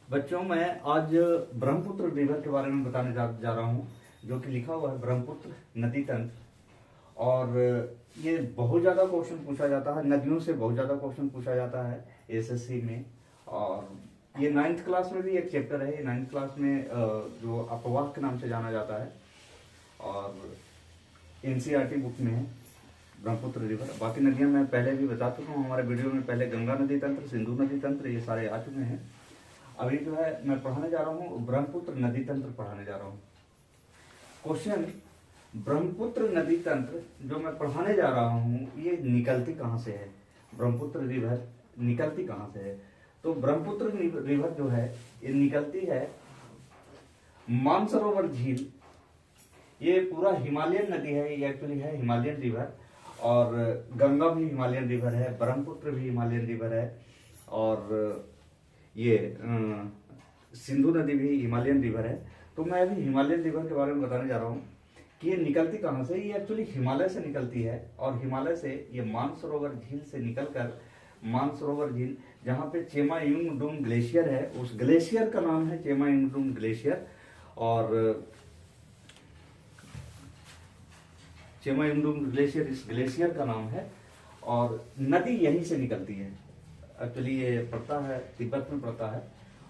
बच्चों, मैं आज ब्रह्मपुत्र रिवर के बारे में बताने जा रहा हूँ, जो कि लिखा हुआ है ब्रह्मपुत्र नदी तंत्र। और ये बहुत ज़्यादा क्वेश्चन पूछा जाता है, नदियों से बहुत ज़्यादा क्वेश्चन पूछा जाता है एसएससी में। और ये 9th क्लास में भी एक चैप्टर है, ये 9th क्लास में जो अपवाह के नाम से जाना जाता है, और एनसीईआरटी बुक में है ब्रह्मपुत्र रिवर। बाकी नदियाँ मैं पहले भी बता चुका हूँ हमारे वीडियो में, पहले गंगा नदी तंत्र, सिंधु नदी तंत्र, ये सारे आ चुके हैं। अभी जो है मैं पढ़ाने जा रहा हूँ ब्रह्मपुत्र नदी तंत्र पढ़ाने जा रहा हूँ। क्वेश्चन, ब्रह्मपुत्र नदी तंत्र जो मैं पढ़ाने जा रहा हूँ ये निकलती कहाँ से है? ब्रह्मपुत्र रिवर निकलती कहाँ से है? तो ब्रह्मपुत्र रिवर जो है ये निकलती है मानसरोवर झील। ये पूरा हिमालयन नदी है, ये एक्चुअली है हिमालयन रिवर। और गंगा भी हिमालयन रिवर है, ब्रह्मपुत्र भी हिमालयन रिवर है, और ये सिंधु नदी भी हिमालयन रिवर है। तो मैं अभी हिमालयन रिवर के बारे में बताने जा रहा हूँ कि ये निकलती कहाँ से। ये एक्चुअली हिमालय से निकलती है, और हिमालय से ये मानसरोवर झील से निकलकर मानसरोवर झील, जहाँ पे चेमायुंगडुंग ग्लेशियर है, उस ग्लेशियर का नाम है चेमायुंगडुंग ग्लेशियर। और चेमायुंगडुंग ग्लेशियर इस ग्लेशियर का नाम है, और नदी यहीं से निकलती है। एक्चुअली ये पड़ता है तिब्बत में पड़ता है,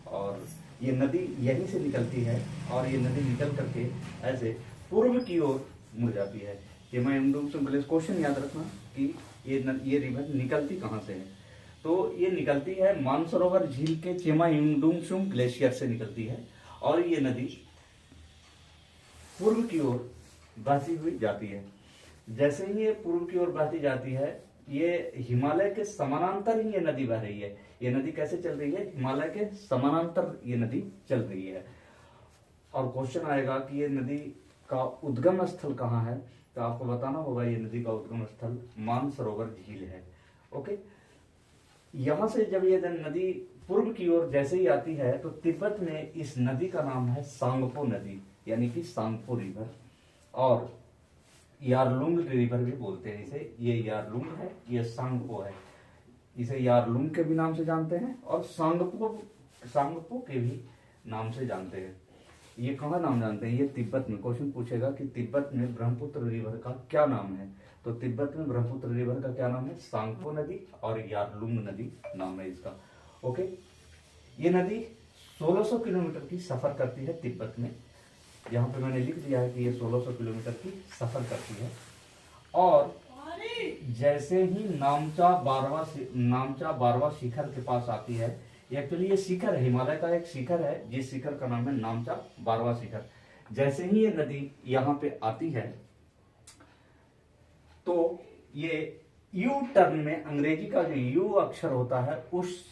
और ये नदी यहीं से निकलती है, और ये नदी निकल करके ऐसे पूर्व की ओर मुड़ जाती है। चेमायुंगडुंग से क्वेश्चन याद रखना कि ये रिवर निकलती कहाँ से है। तो ये निकलती है मानसरोवर झील के चेमायुंगडुंग ग्लेशियर से निकलती है, और ये नदी पूर्व की ओर बहती हुई जाती है। जैसे ही ये पूर्व की ओर बहती जाती है, ये हिमालय के समानांतर ही ये नदी बह रही है। ये नदी कैसे चल रही है? हिमालय के समानांतर ये नदी चल रही है। और क्वेश्चन आएगा कि ये नदी का उद्गम स्थल कहाँ है, तो आपको बताना होगा ये नदी का उद्गम स्थल मानसरोवर झील है। ओके, यहां से जब ये नदी पूर्व की ओर जैसे ही आती है, तो तिब्बत में इस नदी का नाम है सांगपो नदी, यानी कि सांगपो रिवर। और यारलुंग रिवर भी बोलते हैं इसे। ये यारलुंग है, ये सांगपो है। इसे यारलुंग के भी नाम से जानते हैं, और सांगपो के भी नाम से जानते हैं। ये कहाँ नाम जानते हैं? ये तिब्बत में। क्वेश्चन पूछेगा कि तिब्बत में ब्रह्मपुत्र रिवर का क्या नाम है, तो तिब्बत में ब्रह्मपुत्र रिवर का क्या नाम है? सांगपो नदी, और यारलुंग नदी नाम है इसका। ओके, ये नदी 1600 किलोमीटर की सफर करती है तिब्बत में। यहाँ पे मैंने लिख दिया है कि ये 1600 किलोमीटर की सफर करती है। और जैसे ही नामचा बारवा शिखर के पास आती है, एक्चुअली ये शिखर है, हिमालय का एक शिखर है, जिस शिखर का नाम है नामचा बारवा शिखर। जैसे ही ये नदी यहाँ पे आती है, तो ये यू टर्न में, अंग्रेजी का जो यू अक्षर होता है उस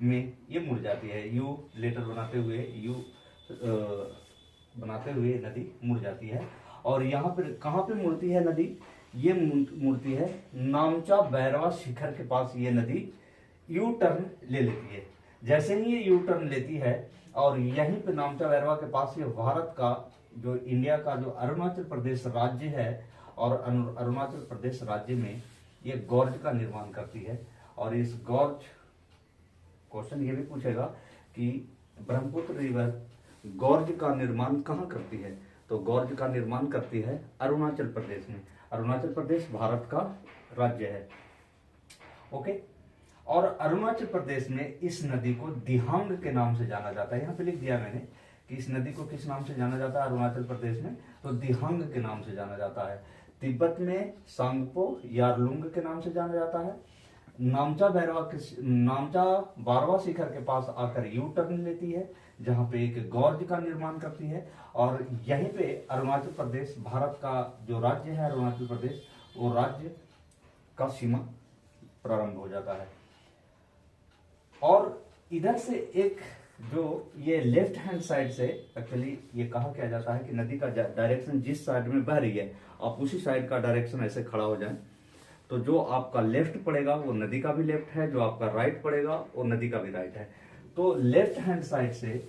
में ये मुड़ जाती है। यू लेटर बनाते हुए नदी मुड़ जाती है। और यहाँ पर कहाँ पे मुड़ती है नदी? ये मुड़ती है नामचा बैरवा शिखर के पास। ये नदी यू टर्न ले लेती है। जैसे ही ये यू टर्न लेती है, और यहीं पे नामचा बैरवा के पास ये भारत का, जो इंडिया का जो अरुणाचल प्रदेश राज्य है, और अरुणाचल प्रदेश राज्य में ये गॉर्ज का निर्माण करती है। और इस गॉर्ज, क्वेश्चन ये भी पूछेगा कि ब्रह्मपुत्र रिवर गॉर्ज का निर्माण कहाँ करती है, तो गॉर्ज का निर्माण करती है अरुणाचल प्रदेश में। अरुणाचल प्रदेश भारत का राज्य है। ओके, और अरुणाचल प्रदेश में इस नदी को दिहांग के नाम से जाना जाता है। यहाँ पे लिख दिया मैंने कि इस नदी को किस नाम से जाना जाता है अरुणाचल प्रदेश में, तो दिहांग के नाम से जाना जाता है। तिब्बत में सांगपो यारलुंग के नाम से जाना जाता है। नामचा बारवा शिखर के पास आकर यू टर्न लेती है, जहां पे एक गॉर्ज का निर्माण करती है। और यहीं पे अरुणाचल प्रदेश, भारत का जो राज्य है अरुणाचल प्रदेश, वो राज्य का सीमा प्रारंभ हो जाता है। और इधर से एक जो ये लेफ्ट हैंड साइड से, एक्चुअली ये कहा किया जाता है कि नदी का डायरेक्शन जिस साइड में बह रही है, आप उसी साइड का डायरेक्शन ऐसे खड़ा हो जाए, तो जो आपका लेफ्ट पड़ेगा वो नदी का भी लेफ्ट है, जो आपका राइट पड़ेगा वो नदी का भी राइट है। तो लेफ्ट हैंड साइड से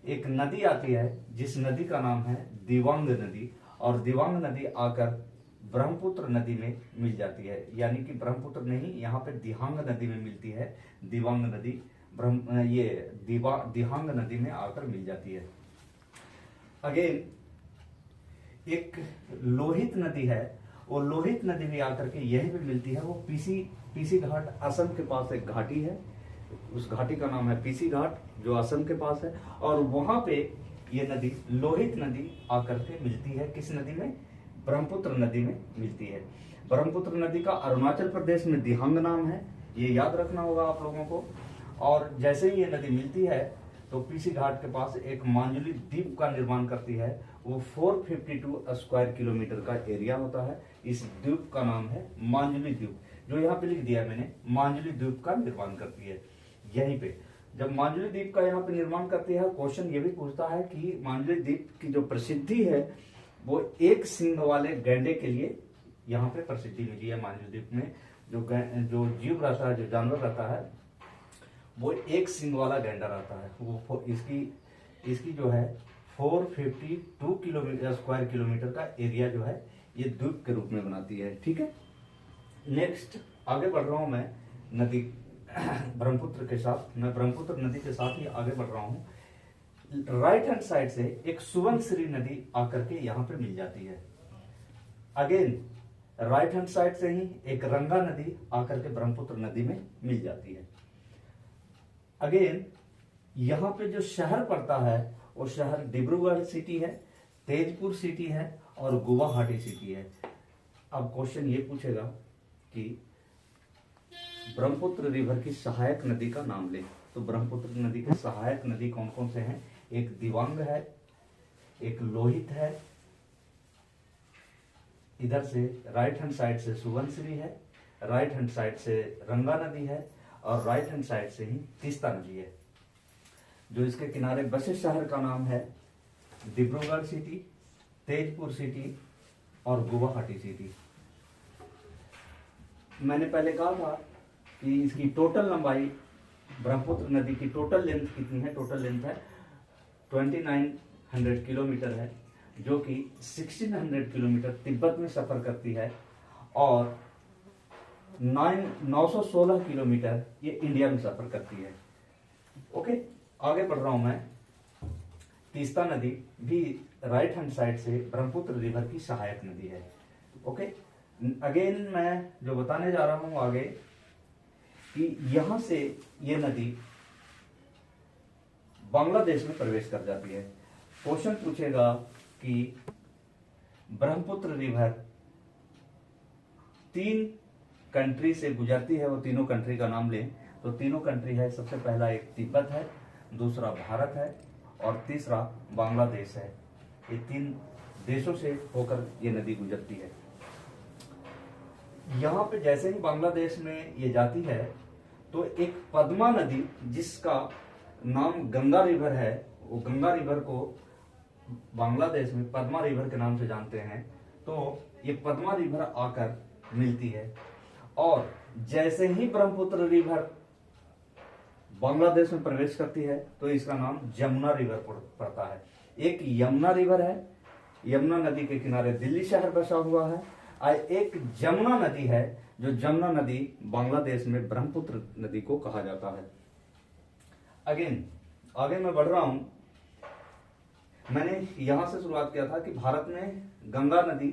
एक नदी आती है, जिस नदी का नाम है दिवांग नदी। और दिवांग नदी आकर ब्रह्मपुत्र नदी में मिल जाती है, यानी कि ब्रह्मपुत्र नहीं, यहाँ पे दिहांग नदी में मिलती है दिवांग नदी ये दिहांग नदी में आकर मिल जाती है। अगेन एक लोहित नदी है, वो लोहित नदी भी आकर के यहीं पे मिलती है। वो पीसी घाट, असम के पास एक घाटी है, उस घाटी का नाम है पीसी घाट, जो असम के पास है। और वहां पे ये नदी लोहित नदी आकर के मिलती है। किस नदी में? ब्रह्मपुत्र नदी में मिलती है। ब्रह्मपुत्र नदी का अरुणाचल प्रदेश में दिहांग नाम है, ये याद रखना होगा आप लोगों को। और जैसे ही ये नदी मिलती है तो पीसी घाट के पास एक मांजुली द्वीप का निर्माण करती है। वो 452 स्क्वायर किलोमीटर का एरिया होता है। इस द्वीप का नाम है मांजुली द्वीप, जो यहाँ पे लिख दिया मैंने, मांजुली द्वीप का निर्माण करती है यहीं पे। जब मांजुली द्वीप का यहाँ पे निर्माण करती है, क्वेश्चन ये भी पूछता है कि मांजुली द्वीप की जो प्रसिद्धि है वो एक सिंग वाले गैंडे के लिए यहाँ पे प्रसिद्धि मिली है। मांजुली द्वीप में जो जीव रहता है, जो जानवर रहता है, वो एक सिंग वाला गैंडा रहता है। वो इसकी जो है 452 किलोमीटर स्क्वायर किलोमीटर का एरिया जो है ये द्वीप के रूप में बनाती है। ठीक है, नेक्स्ट आगे बढ़ रहा हूं मैं नदी ब्रह्मपुत्र के साथ। मैं ब्रह्मपुत्र नदी के साथ ही आगे बढ़ रहा हूं। राइट हैंड साइड से एक सुवनसिरी नदी आकर के यहां पे मिल जाती है। अगेन राइट हैंड साइड से ही एक रंगा नदी आकर के ब्रह्मपुत्र नदी में मिल जाती है। अगेन यहाँ पे जो शहर पड़ता है वो शहर डिब्रूगढ़ सिटी है, तेजपुर सिटी है और गुवाहाटी सिटी है। अब क्वेश्चन ये पूछेगा कि ब्रह्मपुत्र रिवर की सहायक नदी का नाम ले। तो ब्रह्मपुत्र नदी के सहायक नदी कौन कौन से हैं? एक दिवांग है, एक लोहित है, इधर से राइट हैंड साइड से सुवनसिरी है, राइट हैंड साइड से रंगा नदी है और राइट हैंड साइड से ही तीस्ता नदी है। जो इसके किनारे बसे शहर का नाम है डिब्रूगढ़ सिटी, तेजपुर सिटी और गुवाहाटी सिटी। मैंने पहले कहा था कि इसकी टोटल लंबाई, ब्रह्मपुत्र नदी की टोटल लेंथ कितनी है? टोटल लेंथ है 2900 किलोमीटर है, जो कि 1600 किलोमीटर तिब्बत में सफर करती है और 916 किलोमीटर ये इंडिया में सफर करती है। ओके, आगे बढ़ रहा हूं मैं। तीस्ता नदी भी राइट हैंड साइड से ब्रह्मपुत्र रिवर की सहायक नदी है। ओके, अगेन मैं जो बताने जा रहा हूं आगे कि यहां से ये नदी बांग्लादेश में प्रवेश कर जाती है। क्वेश्चन पूछेगा कि ब्रह्मपुत्र रिवर 3 कंट्री से गुजरती है, वो तीनों कंट्री का नाम लें तो तीनों कंट्री है। सबसे पहला एक तिब्बत है, दूसरा भारत है और तीसरा बांग्लादेश है। ये 3 देशों से होकर ये नदी गुजरती है। यहाँ पे जैसे ही बांग्लादेश में ये जाती है तो एक पद्मा नदी, जिसका नाम गंगा रिवर है, वो गंगा रिवर को बांग्लादेश में पद्मा रिवर के नाम से जानते हैं। तो ये पद्मा रिवर आकर मिलती है और जैसे ही ब्रह्मपुत्र रिवर बांग्लादेश में प्रवेश करती है तो इसका नाम जमुना रिवर पड़ता है। एक यमुना रिवर है, यमुना नदी के किनारे दिल्ली शहर बसा हुआ है, और एक जमुना नदी है, जो जमुना नदी बांग्लादेश में ब्रह्मपुत्र नदी को कहा जाता है। अगेन आगे मैं बढ़ रहा हूं। मैंने यहां से शुरुआत किया था कि भारत में गंगा नदी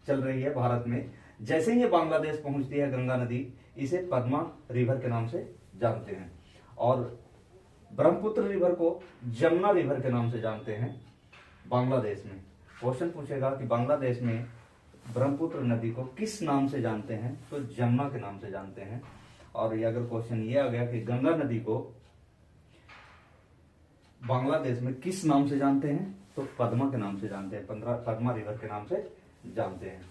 चल रही है। भारत में जैसे ही ये बांग्लादेश पहुंचती है गंगा नदी, इसे पद्मा रिवर के नाम से जानते हैं और ब्रह्मपुत्र रिवर को जमुना रिवर के नाम से जानते हैं बांग्लादेश में। क्वेश्चन पूछेगा कि बांग्लादेश में ब्रह्मपुत्र नदी को किस नाम से जानते हैं? तो जमुना के नाम से जानते हैं। और ये अगर क्वेश्चन ये आ गया कि गंगा नदी को बांग्लादेश में किस नाम से जानते हैं? तो पद्मा के नाम से जानते हैं, पद्मा रिवर के नाम से जानते हैं।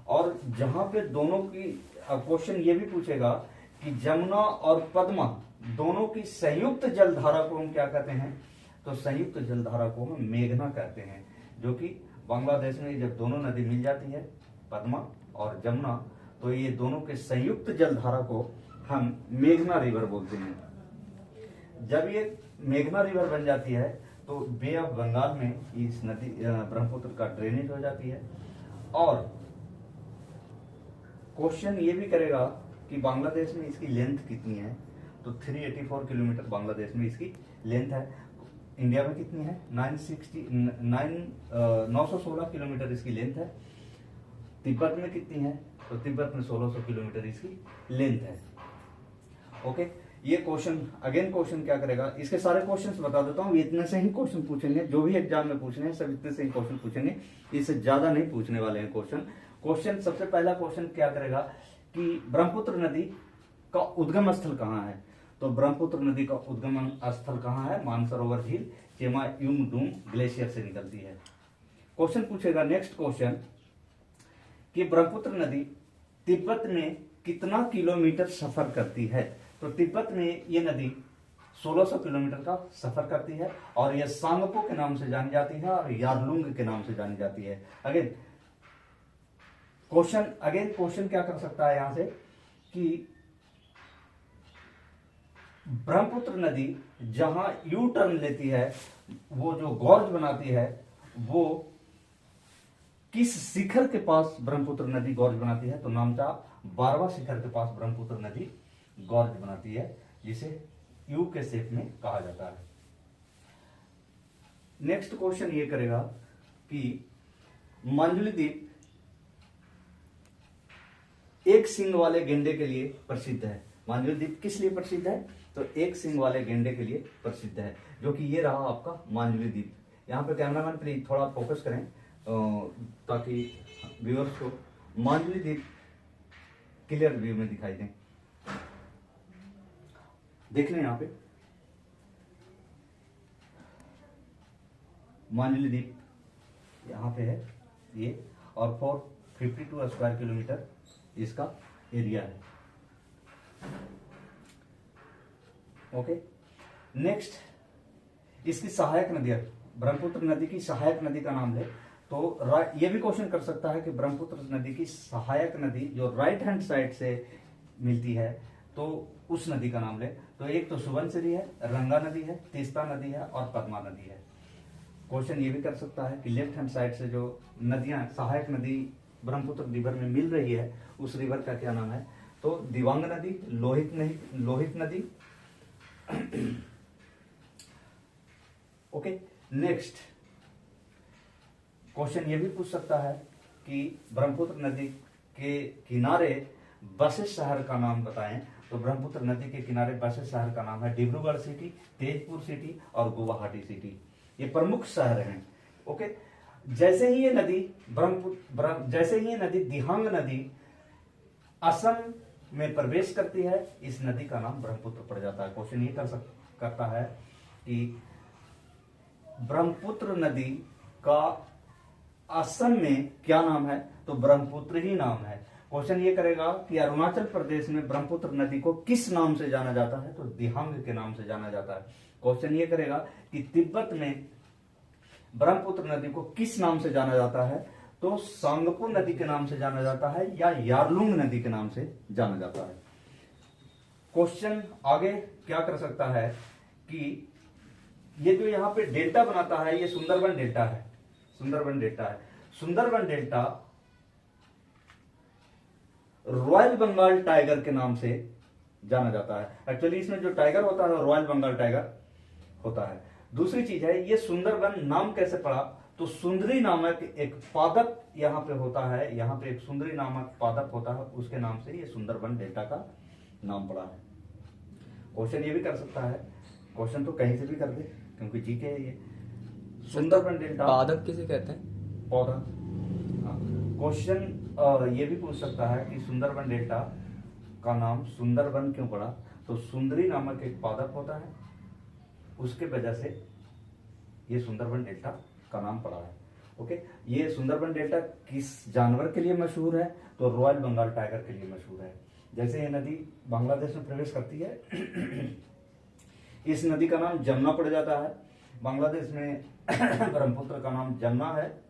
और जहां पे दोनों की क्वेश्चन ये भी पूछेगा कि जमुना और पद्मा दोनों की संयुक्त जलधारा को हम क्या कहते हैं? तो संयुक्त जलधारा को हम मेघना कहते हैं। जो कि बांग्लादेश में जब दोनों नदी मिल जाती है, पद्मा और जमुना, तो ये दोनों के संयुक्त जलधारा को हम मेघना रिवर बोलते हैं। जब ये मेघना रिवर बन जाती है तो बे ऑफ बंगाल में इस नदी ब्रह्मपुत्र का ड्रेनेज हो जाती है। और क्वेश्चन ये भी करेगा कि बांग्लादेश में इसकी लेंथ कितनी है? तो 384 किलोमीटर बांग्लादेश में इसकी लेंथ है। इंडिया में कितनी है? 916 किलोमीटर इसकी लेंथ है। तिब्बत में कितनी है? तो तिब्बत में 1600 किलोमीटर इसकी लेंथ है। ओके, ये क्वेश्चन अगेन क्वेश्चन क्या करेगा, इसके सारे क्वेश्चंस बता देता हूँ। इतने से ही क्वेश्चन पूछेंगे, जो भी एग्जाम में पूछने हैं सब इतने से ही क्वेश्चन पूछेंगे, इससे ज्यादा नहीं पूछने वाले हैं क्वेश्चन। सबसे पहला क्वेश्चन क्या करेगा कि ब्रह्मपुत्र नदी का उद्गम स्थल कहाँ है? तो ब्रह्मपुत्र नदी का उद्गम स्थल कहाँ है? मानसरोवर झील चेमा युमडूम ग्लेशियर से निकलती है। क्वेश्चन पूछेगा नेक्स्ट क्वेश्चन कि ब्रह्मपुत्र नदी तिब्बत में कितना किलोमीटर सफर करती है? तो तिब्बत में ये नदी 1600 किलोमीटर का सफर करती है और यह सांगपो के नाम से जानी जाती है और यारलुंग के नाम से जानी जाती है। अगेन क्वेश्चन क्या कर सकता है यहां से कि ब्रह्मपुत्र नदी जहां यू टर्न लेती है, वो जो गॉर्ज बनाती है, वो किस शिखर के पास ब्रह्मपुत्र नदी गॉर्ज बनाती है? तो नामचा 12वां शिखर के पास ब्रह्मपुत्र नदी गॉर्ज बनाती है, जिसे यू के शेप में कहा जाता है। नेक्स्ट क्वेश्चन ये करेगा कि मांजुली द्वीप एक सींग वाले गेंडे के लिए प्रसिद्ध है। मांजुली द्वीप किस लिए प्रसिद्ध है? तो एक सींग वाले गेंडे के लिए प्रसिद्ध है, जो कि ये रहा आपका मांजुली द्वीप। यहाँ पे कैमरामैन प्लीज थोड़ा फोकस करें ताकि व्यूअर्स को मांजुली द्वीप क्लियर व्यू में दिखाई दें। देख लें यहाँ पे मांजुली द्वीप यहाँ पे है ये, और 452 स्क्वायर किलोमीटर इसका एरिया है। ओके, नेक्स्ट इसकी सहायक नदियां, ब्रह्मपुत्र नदी की सहायक नदी का नाम ले तो ये भी क्वेश्चन कर सकता है कि ब्रह्मपुत्र नदी की सहायक नदी जो राइट हैंड साइड से मिलती है तो उस नदी का नाम ले। तो एक तो सुबनसिरी है, रंगा नदी है, तीस्ता नदी है और पद्मा नदी है। क्वेश्चन ये भी कर सकता है कि लेफ्ट हैंड साइड से जो नदियां सहायक नदी ब्रह्मपुत्र रिवर में मिल रही है उस रिवर का क्या नाम है? तो दिवांग नदी, लोहित नदी। ओके, नेक्स्ट क्वेश्चन ये भी पूछ सकता है कि ब्रह्मपुत्र नदी के किनारे बसे शहर का नाम बताएं। तो ब्रह्मपुत्र नदी के किनारे बसे शहर का नाम है डिब्रूगढ़ सिटी, तेजपुर सिटी और गुवाहाटी सिटी। ये प्रमुख शहर हैं। ओके, जैसे ही ये नदी दिहांग नदी असम में प्रवेश करती है, इस नदी का नाम ब्रह्मपुत्र पड़ जाता है। क्वेश्चन ये करता है कि ब्रह्मपुत्र नदी का असम में क्या नाम है? तो ब्रह्मपुत्र ही नाम है। क्वेश्चन ये करेगा कि अरुणाचल प्रदेश में ब्रह्मपुत्र नदी को किस नाम से जाना जाता है? तो दिहांग के नाम से जाना जाता है। क्वेश्चन ये करेगा कि तिब्बत में ब्रह्मपुत्र नदी को किस नाम से जाना जाता है? तो सांगपो नदी के नाम से जाना जाता है या यारलुंग नदी के नाम से जाना जाता है। क्वेश्चन आगे क्या कर सकता है कि ये जो यहां पे डेल्टा बनाता है, ये सुंदरबन डेल्टा है। Sundarban delta royal Bengal tiger के नाम से जाना जाता है। एक्चुअली इसमें जो टाइगर होता है रॉयल बंगाल टाइगर होता है। दूसरी चीज है, ये सुंदरबन नाम कैसे पड़ा? तो सुंदरी नामक एक पादप यहाँ पे होता है, यहाँ पे एक सुंदरी नामक पादप होता है, उसके नाम से ये सुंदरबन डेल्टा का नाम पड़ा है। क्वेश्चन ये भी कर सकता है, क्वेश्चन तो कहीं से भी कर दे क्योंकि जीके है ये। सुंदरबन डेल्टा पादप किसे कहते हैं? पौधा। क्वेश्चन ये भी पूछ सकता है कि सुंदरबन डेल्टा का नाम सुंदरबन क्यों पड़ा? तो सुंदरी नामक एक पादप होता है, उसके वजह से ये सुंदरबन डेल्टा का नाम पड़ा है। ओके, ये सुंदरबन डेल्टा किस जानवर के लिए मशहूर है? तो रॉयल बंगाल टाइगर के लिए मशहूर है। जैसे ये नदी बांग्लादेश में प्रवेश करती है इस नदी का नाम जमुना पड़ जाता है। बांग्लादेश में ब्रह्मपुत्र का नाम जमुना है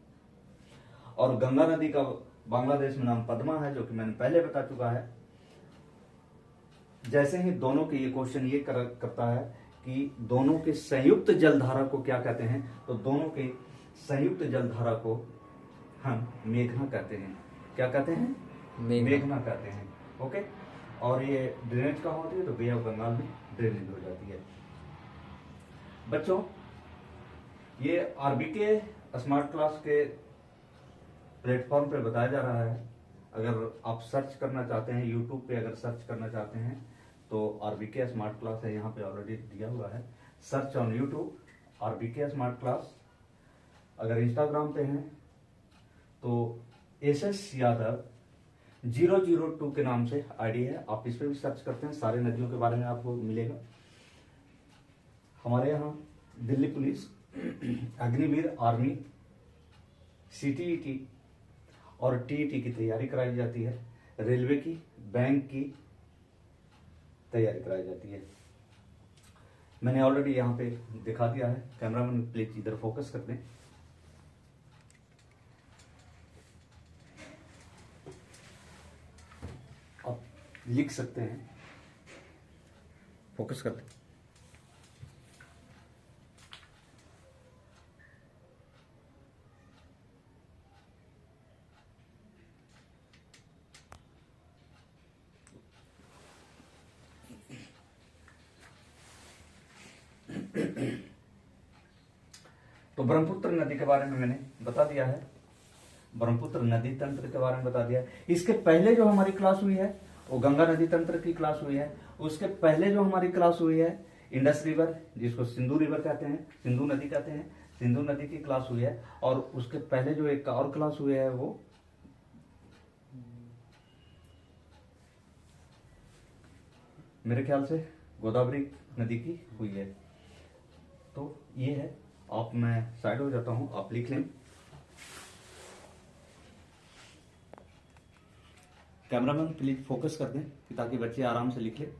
और गंगा नदी का बांग्लादेश में नाम पद्मा है, जो कि मैंने पहले बता चुका है। जैसे ही दोनों के ये क्वेश्चन ये करता है कि दोनों के संयुक्त जलधारा को क्या कहते हैं? तो दोनों के संयुक्त जलधारा को हम मेघना कहते हैं। क्या कहते हैं? मेघना कहते हैं। ओके, और ये ड्रेनेज कहाँ होती है? तो बे ऑफ बंगाल में ट्रेनिंग हो जाती है। बच्चों, ये आरबीके स्मार्ट क्लास के प्लेटफॉर्म पे बताया जा रहा है। अगर आप सर्च करना चाहते हैं, यूट्यूब पे अगर सर्च करना चाहते हैं तो आरबीके स्मार्ट क्लास है, यहाँ पे ऑलरेडी दिया हुआ है। Search on YouTube RBK smart class. अगर इंस्टाग्राम पे हैं तो एसएस यादव 002 के नाम से आईडी है, आप इस पे भी सर्च करते हैं, सारे नदियों के बारे में आपको मिलेगा। हमारे यहाँ Delhi police, Agniveer army, CTET और टीईटी की तैयारी कराई जाती है। रेलवे की, बैंक की तैयारी कराई जाती है। मैंने ऑलरेडी यहाँ पे दिखा दिया है। कैमरामैन प्लीज इधर फोकस कर दें। आप लिख सकते हैं, फोकस कर दें। तो ब्रह्मपुत्र नदी के बारे में मैंने बता दिया है, ब्रह्मपुत्र नदी तंत्र के बारे में बता दिया। इसके पहले जो हमारी क्लास हुई है वो गंगा नदी तंत्र की क्लास हुई है। उसके पहले जो हमारी क्लास हुई है इंडस रिवर, जिसको सिंधु रिवर कहते हैं, सिंधु नदी कहते हैं, सिंधु नदी की क्लास हुई है। और उसके पहले जो एक और क्लास हुई है वो मेरे ख्याल से गोदावरी नदी की हुई है। तो ये है, आप, मैं साइड हो जाता हूं, आप लिख लें। कैमरामैन प्लीज फोकस कर दें ताकि बच्चे आराम से लिख लें।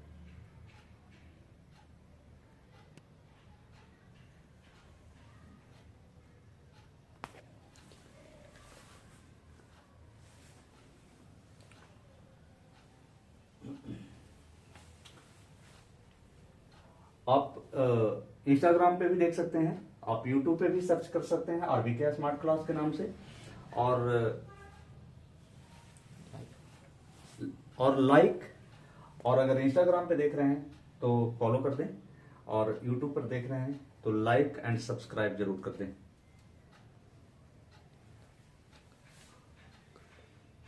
आप इंस्टाग्राम पे भी देख सकते हैं, आप यूट्यूब पे भी सर्च कर सकते हैं आरबीके स्मार्ट क्लास के नाम से। और लाइक, और अगर इंस्टाग्राम पे देख रहे हैं तो फॉलो कर दें, और यूट्यूब पर देख रहे हैं तो लाइक एंड सब्सक्राइब जरूर कर दें।